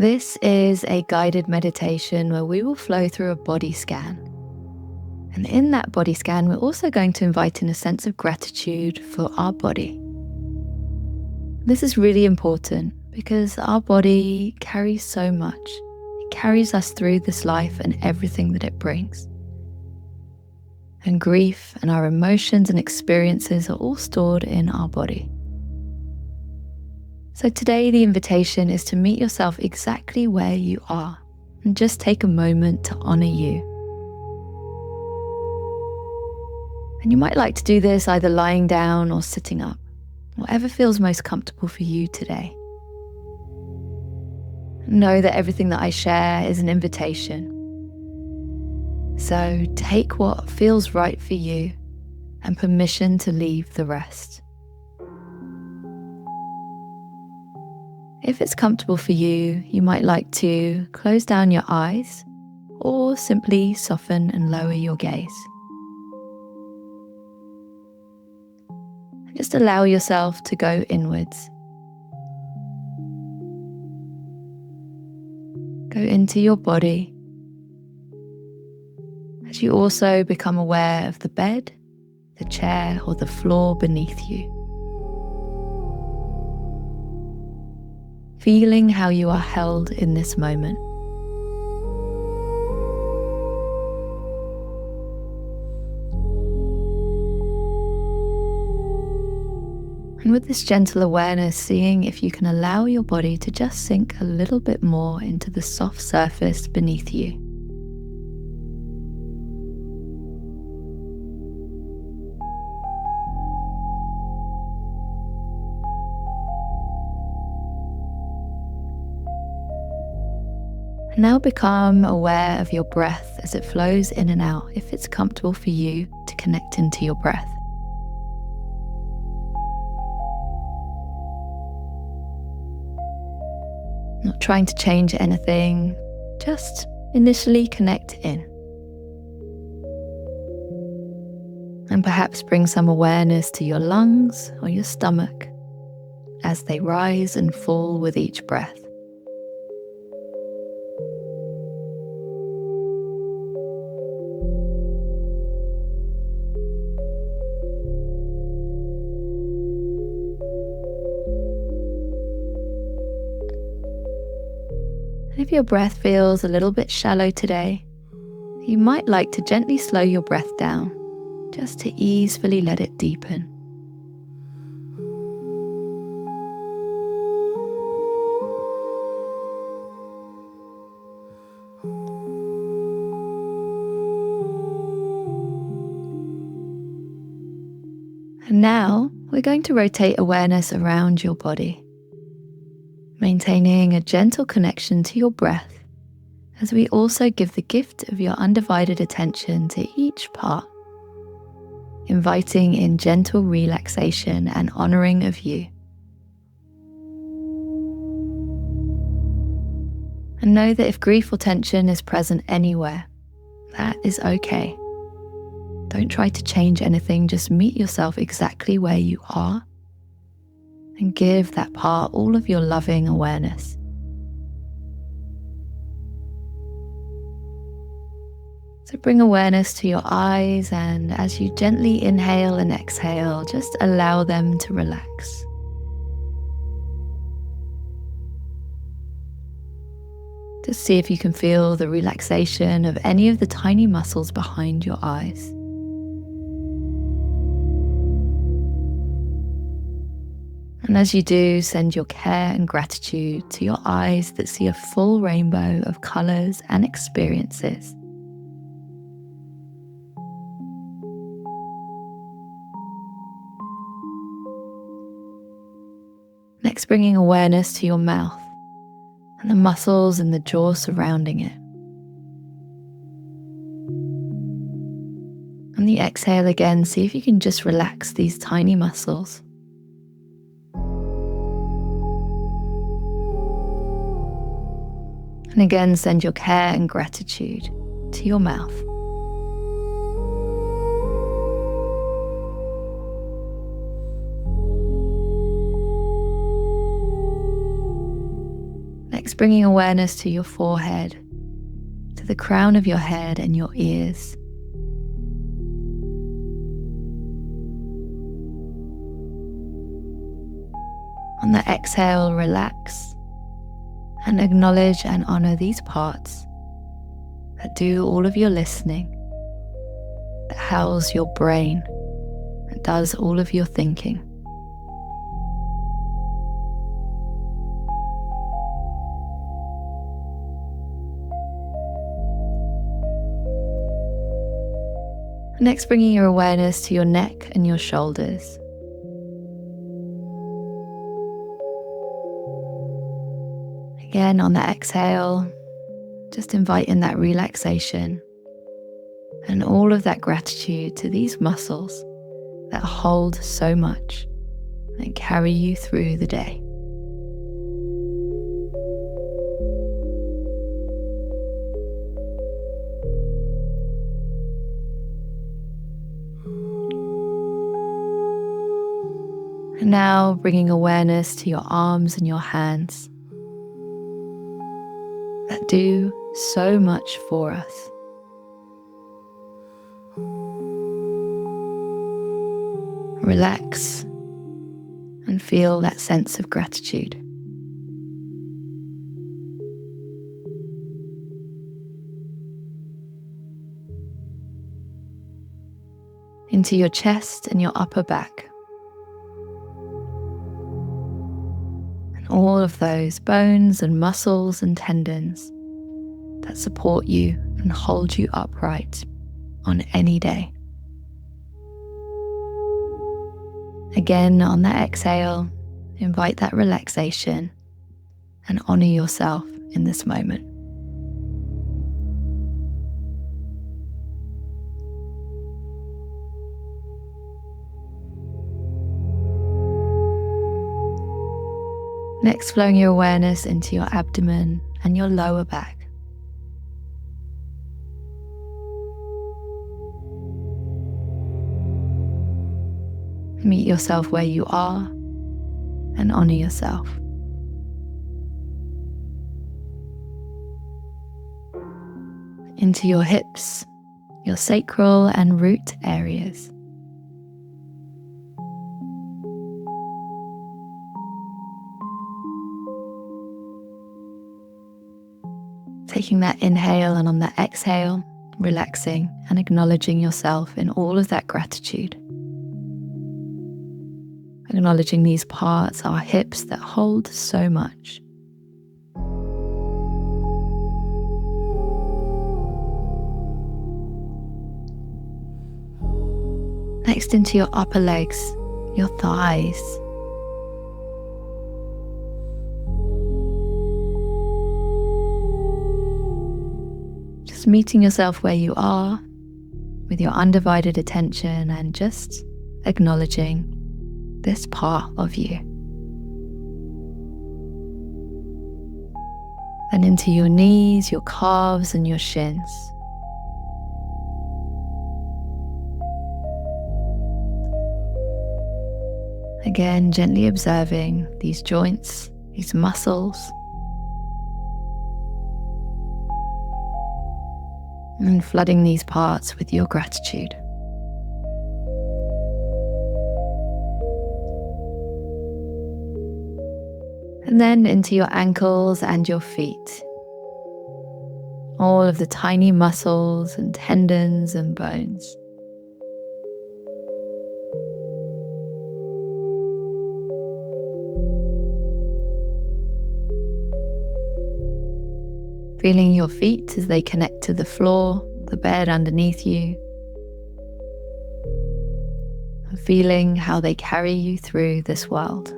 This is a guided meditation where we will flow through a body scan. And in that body scan, we're also going to invite in a sense of gratitude for our body. This is really important because our body carries so much. It carries us through this life and everything that it brings. And grief and our emotions and experiences are all stored in our body. So today the invitation is to meet yourself exactly where you are and just take a moment to honor you. And you might like to do this either lying down or sitting up, whatever feels most comfortable for you today. Know that everything that I share is an invitation. So take what feels right for you and permission to leave the rest. If it's comfortable for you, you might like to close down your eyes or simply soften and lower your gaze. Just allow yourself to go inwards. Go into your body as you also become aware of the bed, the chair, or the floor beneath you. Feeling how you are held in this moment. And with this gentle awareness, seeing if you can allow your body to just sink a little bit more into the soft surface beneath you. And now become aware of your breath as it flows in and out, if it's comfortable for you to connect into your breath. Not trying to change anything, just initially connect in. And perhaps bring some awareness to your lungs or your stomach as they rise and fall with each breath. And if your breath feels a little bit shallow today, you might like to gently slow your breath down, just to easily let it deepen. And now we're going to rotate awareness around your body, maintaining a gentle connection to your breath as we also give the gift of your undivided attention to each part, inviting in gentle relaxation and honoring of you. And know that if grief or tension is present anywhere, that is okay. Don't try to change anything, just meet yourself exactly where you are and give that part all of your loving awareness. So bring awareness to your eyes, and as you gently inhale and exhale, just allow them to relax. Just see if you can feel the relaxation of any of the tiny muscles behind your eyes. And as you do, send your care and gratitude to your eyes that see a full rainbow of colors and experiences. Next, bringing awareness to your mouth and the muscles in the jaw surrounding it. On the exhale again, see if you can just relax these tiny muscles. And again, send your care and gratitude to your mouth. Next, bringing awareness to your forehead, to the crown of your head and your ears. On the exhale, relax and acknowledge and honor these parts that do all of your listening, that house your brain, that does all of your thinking. Next, bringing your awareness to your neck and your shoulders. Again, on the exhale, just inviting that relaxation and all of that gratitude to these muscles that hold so much and carry you through the day. And now bringing awareness to your arms and your hands that do so much for us. Relax and feel that sense of gratitude. Into your chest and your upper back. All of those bones and muscles and tendons that support you and hold you upright on any day. Again, on that exhale, invite that relaxation and honor yourself in this moment. Next, flowing your awareness into your abdomen and your lower back. Meet yourself where you are and honor yourself. Into your hips, your sacral and root areas. Taking that inhale and on that exhale, relaxing and acknowledging yourself in all of that gratitude. Acknowledging these parts, our hips that hold so much. Next, into your upper legs, your thighs. Just meeting yourself where you are with your undivided attention and just acknowledging this part of you. And into your knees, your calves and your shins. Again, gently observing these joints, these muscles, and flooding these parts with your gratitude. And then into your ankles and your feet. All of the tiny muscles and tendons and bones. Feeling your feet as they connect to the floor, the bed underneath you. And feeling how they carry you through this world.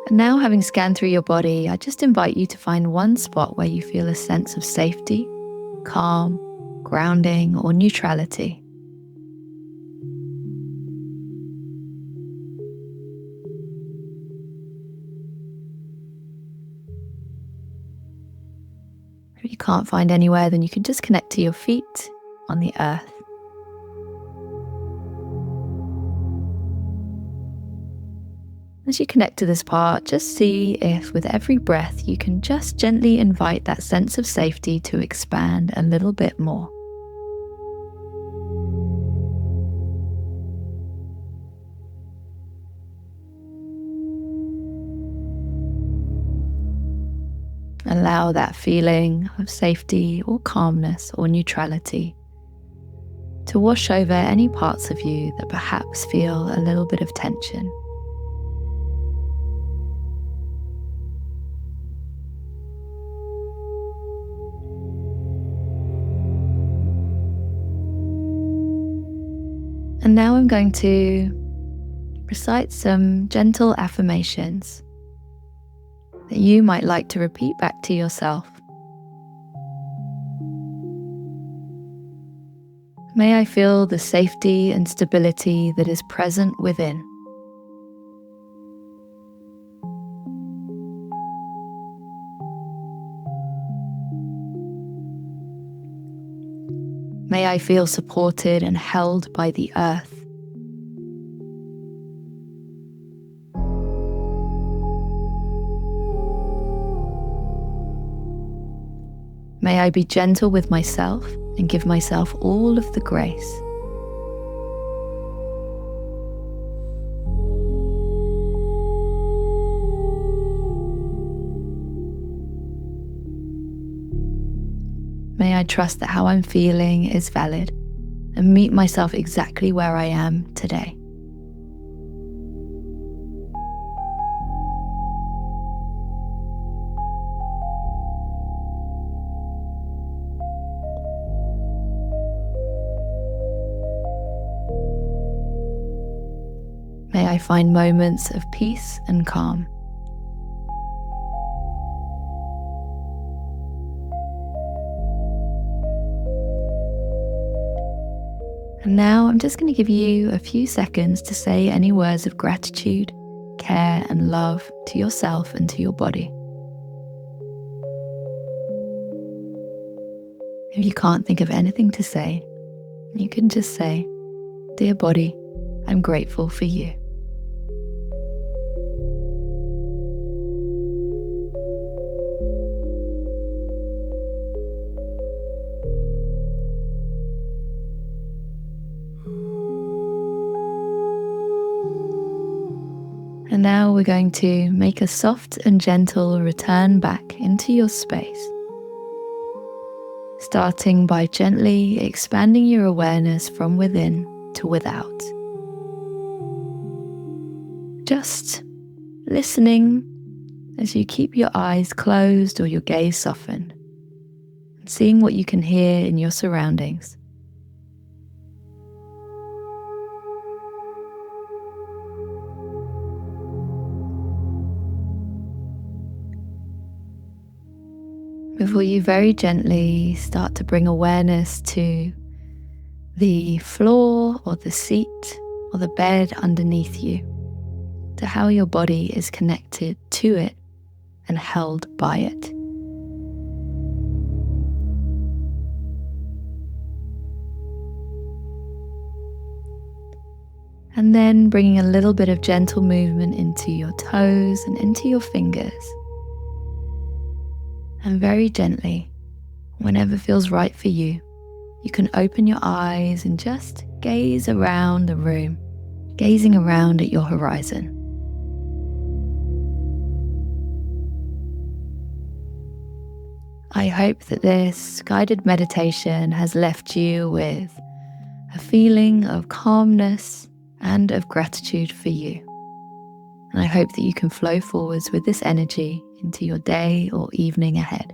And now, having scanned through your body, I just invite you to find one spot where you feel a sense of safety, calm, grounding, or neutrality. If you can't find anywhere, then you can just connect to your feet on the earth. As you connect to this part, just see if with every breath you can just gently invite that sense of safety to expand a little bit more. Allow that feeling of safety or calmness or neutrality to wash over any parts of you that perhaps feel a little bit of tension. And now I'm going to recite some gentle affirmations that you might like to repeat back to yourself. May I feel the safety and stability that is present within. May I feel supported and held by the earth. May I be gentle with myself and give myself all of the grace. May I trust that how I'm feeling is valid and meet myself exactly where I am today. May I find moments of peace and calm. And now I'm just going to give you a few seconds to say any words of gratitude, care, and love to yourself and to your body. If you can't think of anything to say, you can just say, "Dear body, I'm grateful for you." And now we're going to make a soft and gentle return back into your space, starting by gently expanding your awareness from within to without. Just listening as you keep your eyes closed or your gaze softened, and seeing what you can hear in your surroundings. Before you very gently start to bring awareness to the floor or the seat or the bed underneath you, to how your body is connected to it and held by it. And then bringing a little bit of gentle movement into your toes and into your fingers. And very gently, whenever feels right for you, you can open your eyes and just gaze around the room, gazing around at your horizon. I hope that this guided meditation has left you with a feeling of calmness and of gratitude for you. And I hope that you can flow forwards with this energy into your day or evening ahead.